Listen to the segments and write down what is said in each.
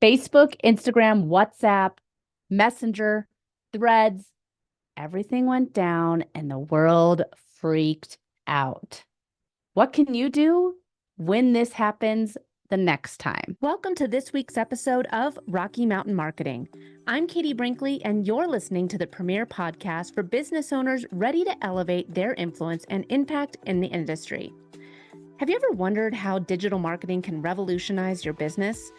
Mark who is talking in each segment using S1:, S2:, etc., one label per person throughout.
S1: Facebook, Instagram, WhatsApp, Messenger, Threads, everything went down and the world freaked out. What can you do when this happens the next time? Welcome to this week's episode of Rocky Mountain Marketing. I'm Katie Brinkley, and you're listening to the premier podcast for business owners ready to elevate their influence and impact in the industry. Have you ever wondered how digital marketing can revolutionize your business?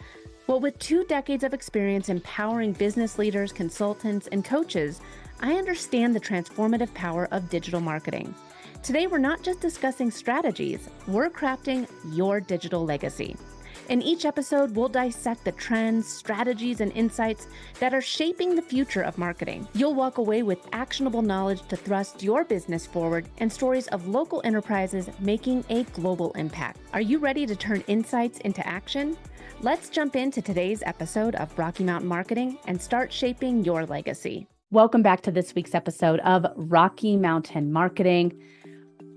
S1: Well, with 2 decades of experience empowering business leaders, consultants, and coaches, I understand the transformative power of digital marketing. Today, we're not just discussing strategies, we're crafting your digital legacy. In each episode, we'll dissect the trends, strategies, and insights that are shaping the future of marketing. You'll walk away with actionable knowledge to thrust your business forward and stories of local enterprises making a global impact. Are you ready to turn insights into action? Let's jump into today's episode of Rocky Mountain Marketing and start shaping your legacy. Welcome back to this week's episode of Rocky Mountain Marketing.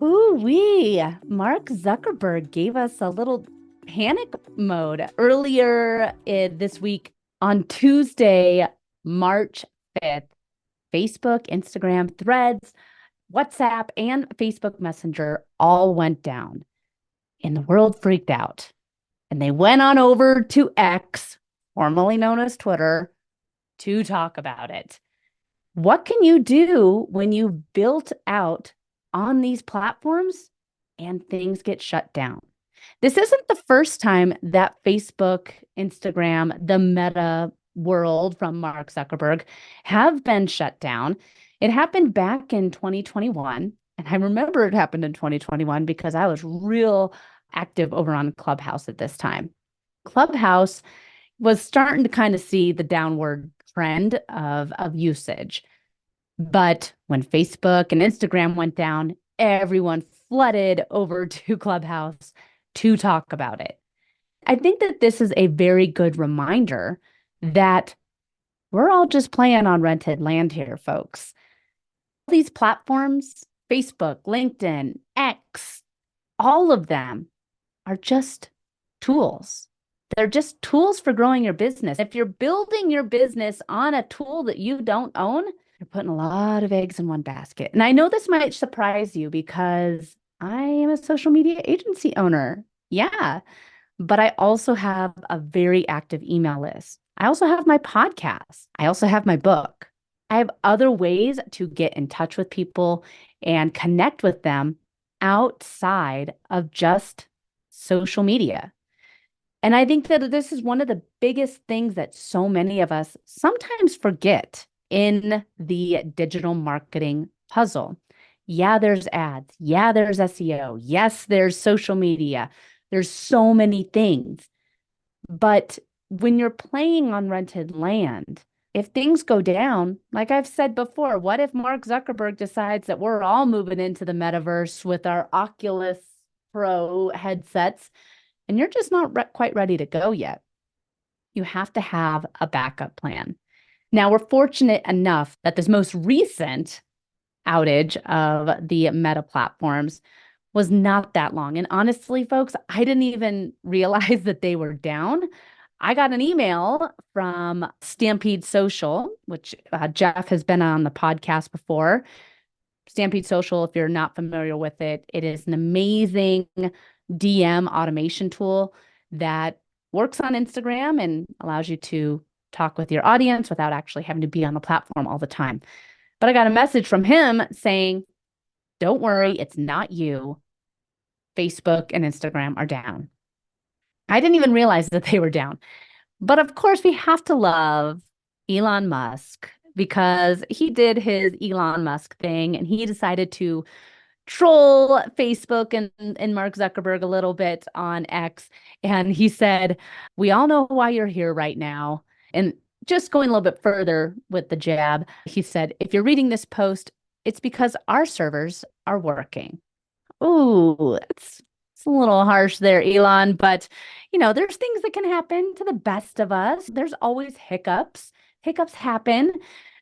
S1: Ooh-wee, Mark Zuckerberg gave us a little panic mode earlier this week on Tuesday, March 5th. Facebook, Instagram, Threads, WhatsApp, and Facebook Messenger all went down, and the world freaked out. And they went on over to X, formerly known as Twitter, to talk about it. What can you do when you've built out on these platforms and things get shut down? This isn't the first time that Facebook, Instagram, the meta world from Mark Zuckerberg have been shut down. It happened back in 2021. And I remember it happened in 2021 because I was real active over on Clubhouse at this time. Clubhouse was starting to kind of see the downward trend of usage. But when Facebook and Instagram went down, everyone flooded over to Clubhouse to talk about it. I think that this is a very good reminder that we're all just playing on rented land here, folks. These platforms, Facebook, LinkedIn, X, all of them are just tools. They're just tools for growing your business. If you're building your business on a tool that you don't own, you're putting a lot of eggs in one basket. And I know this might surprise you because I am a social media agency owner. Yeah. But I also have a very active email list. I also have my podcast. I also have my book. I have other ways to get in touch with people and connect with them outside of just social media. And I think that this is one of the biggest things that so many of us sometimes forget in the digital marketing puzzle. Yeah, there's ads. Yeah, there's SEO. Yes, there's social media. There's so many things. But when you're playing on rented land, if things go down, like I've said before, what if Mark Zuckerberg decides that we're all moving into the metaverse with our Oculus Pro headsets and you're just not quite ready to go yet? You have to have a backup plan. Now, we're fortunate enough that this most recent outage of the Meta platforms was not that long. And honestly, folks, I didn't even realize that they were down. I got an email from Stampede Social, which Jeff has been on the podcast before. Stampede Social, if you're not familiar with it, it is an amazing DM automation tool that works on Instagram and allows you to talk with your audience without actually having to be on the platform all the time. But I got a message from him saying, don't worry, it's not you. Facebook and Instagram are down. I didn't even realize that they were down. But of course, we have to love Elon Musk because he did his Elon Musk thing and he decided to troll Facebook and Mark Zuckerberg a little bit on X. And he said, we all know why you're here right now. And just going a little bit further with the jab, he said, if you're reading this post, it's because our servers are working. Ooh, it's a little harsh there, Elon, but there's things that can happen to the best of us. There's always hiccups. Hiccups happen.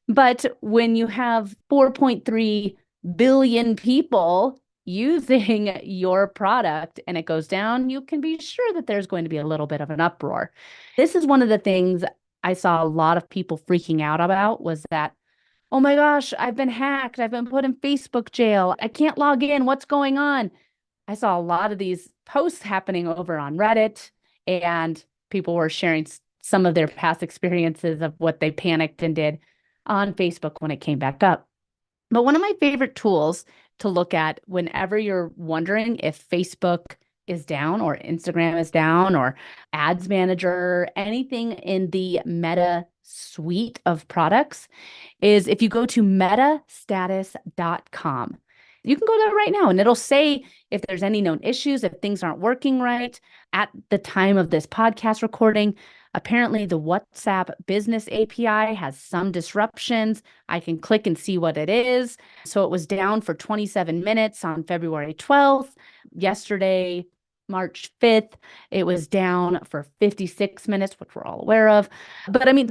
S1: But when you have 4.3 billion people using your product and it goes down, you can be sure that there's going to be a little bit of an uproar. This is one of the things I saw a lot of people freaking out about was that, oh my gosh, I've been hacked. I've been put in Facebook jail. I can't log in. What's going on? I saw a lot of these posts happening over on Reddit, and people were sharing some of their past experiences of what they panicked and did on Facebook when it came back up. But one of my favorite tools to look at whenever you're wondering if Facebook is down or Instagram is down or Ads Manager, anything in the Meta suite of products is if you go to metastatus.com. You can go there right now and it'll say if there's any known issues, if things aren't working right. At the time of this podcast recording, apparently the WhatsApp business API has some disruptions. I can click and see what it is. So it was down for 27 minutes on February 12th. Yesterday, March 5th, it was down for 56 minutes, which we're all aware of. But I mean,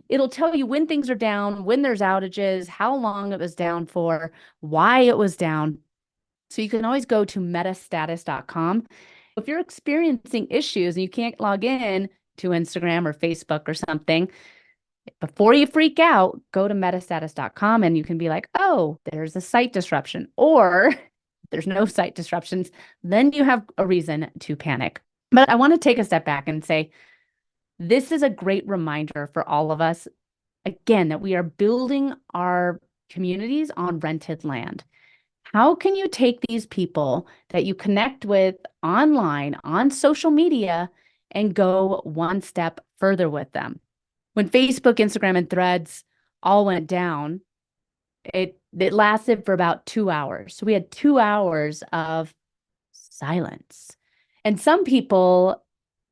S1: it'll tell you when things are down, when there's outages, how long it was down for, why it was down. So you can always go to metastatus.com. If you're experiencing issues and you can't log in to Instagram or Facebook or something, before you freak out, go to metastatus.com and you can be like, oh, there's a site disruption. Or if there's no site disruptions, then you have a reason to panic. But I want to take a step back and say, this is a great reminder for all of us, again, that we are building our communities on rented land. How can you take these people that you connect with online, on social media, and go one step further with them? When Facebook, Instagram, and Threads all went down, it lasted for about 2 hours. So we had 2 hours of silence. And some people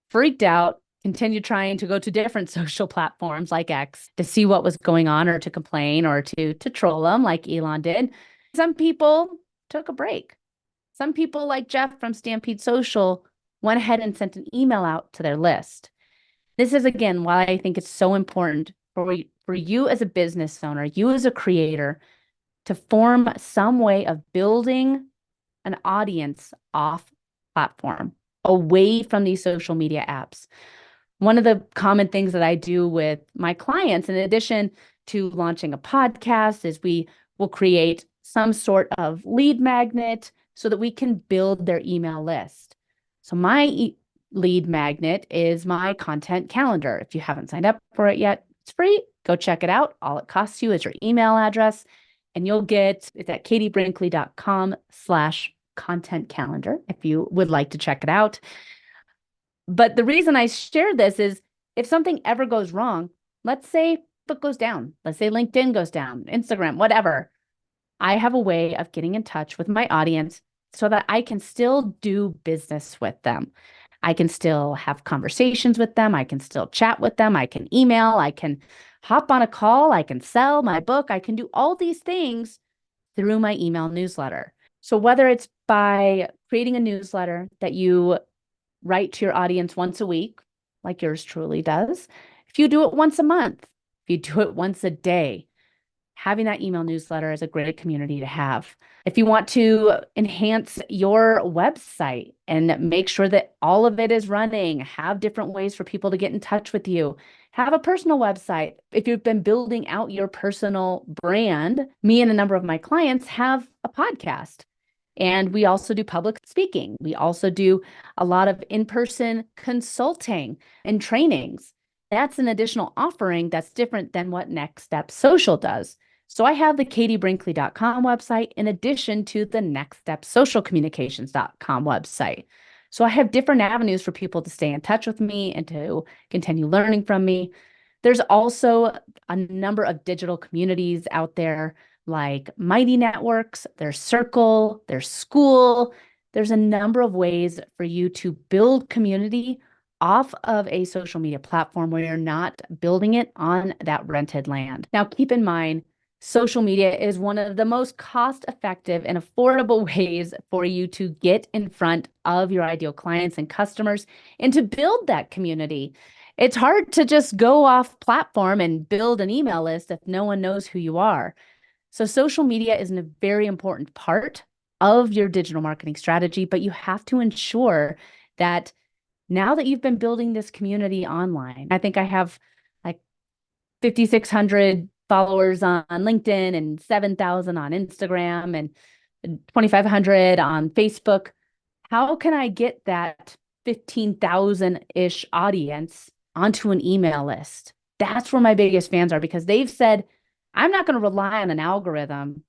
S1: freaked out, continued trying to go to different social platforms like X to see what was going on or to complain or to troll them like Elon did. Some people took a break. Some people like Jeff from Stampede Social went ahead and sent an email out to their list. This is, again, why I think it's so important for you as a business owner, you as a creator, to form some way of building an audience off platform, away from these social media apps. One of the common things that I do with my clients, in addition to launching a podcast, is we will create some sort of lead magnet so that we can build their email list. So my lead magnet is my content calendar. If you haven't signed up for it yet, it's free. Go check it out. All it costs you is your email address, and you'll get it's at katiebrinkley.com/content calendar if you would like to check it out. But the reason I share this is if something ever goes wrong, let's say Facebook goes down, let's say LinkedIn goes down, Instagram, whatever, I have a way of getting in touch with my audience so that I can still do business with them. I can still have conversations with them. I can still chat with them. I can email. I can hop on a call. I can sell my book. I can do all these things through my email newsletter. So whether it's by creating a newsletter that you write to your audience once a week, like yours truly does, if you do it once a month, if you do it once a day, having that email newsletter is a great community to have. If you want to enhance your website and make sure that all of it is running, have different ways for people to get in touch with you, have a personal website. If you've been building out your personal brand, me and a number of my clients have a podcast. And we also do public speaking. We also do a lot of in-person consulting and trainings. That's an additional offering that's different than what Next Step Social does. So I have the katiebrinkley.com website in addition to the nextstepsocialcommunications.com website. So I have different avenues for people to stay in touch with me and to continue learning from me. There's also a number of digital communities out there like Mighty Networks, there's Circle, there's School. There's a number of ways for you to build community off of a social media platform where you're not building it on that rented land. Now, keep in mind, social media is one of the most cost-effective and affordable ways for you to get in front of your ideal clients and customers and to build that community. It's hard to just go off platform and build an email list if no one knows who you are. So social media is a very important part of your digital marketing strategy, but you have to ensure that now that you've been building this community online, I think I have like 5,600 followers on LinkedIn and 7,000 on Instagram and 2,500 on Facebook. How can I get that 15,000-ish audience onto an email list? That's where my biggest fans are, because they've said, I'm not going to rely on an algorithm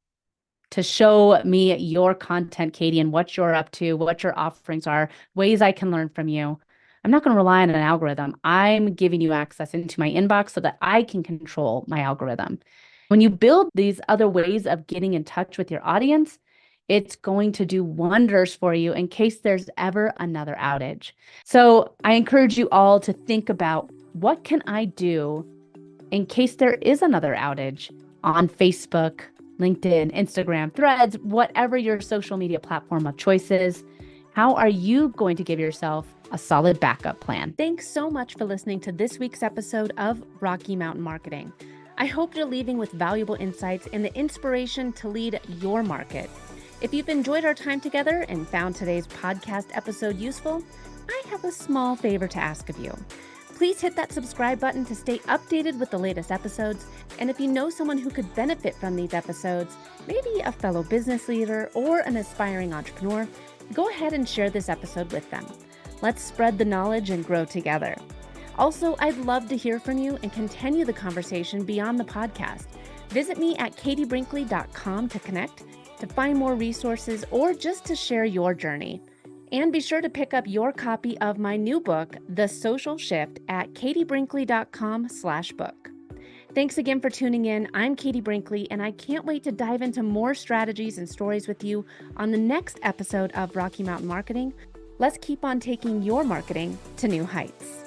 S1: to show me your content, Katie, and what you're up to, what your offerings are, ways I can learn from you. I'm not going to rely on an algorithm. I'm giving you access into my inbox so that I can control my algorithm. When you build these other ways of getting in touch with your audience, it's going to do wonders for you in case there's ever another outage. So I encourage you all to think about, what can I do in case there is another outage on Facebook, LinkedIn, Instagram, Threads, whatever your social media platform of choice is? How are you going to give yourself a solid backup plan? Thanks so much for listening to this week's episode of Rocky Mountain Marketing. I hope you're leaving with valuable insights and the inspiration to lead your market. If you've enjoyed our time together and found today's podcast episode useful, I have a small favor to ask of you. Please hit that subscribe button to stay updated with the latest episodes. And if you know someone who could benefit from these episodes, maybe a fellow business leader or an aspiring entrepreneur, go ahead and share this episode with them. Let's spread the knowledge and grow together. Also, I'd love to hear from you and continue the conversation beyond the podcast. Visit me at katiebrinkley.com to connect, to find more resources, or just to share your journey. And be sure to pick up your copy of my new book, The Social Shift, at katiebrinkley.com/book. Thanks again for tuning in. I'm Katie Brinkley, and I can't wait to dive into more strategies and stories with you on the next episode of Rocky Mountain Marketing. Let's keep on taking your marketing to new heights.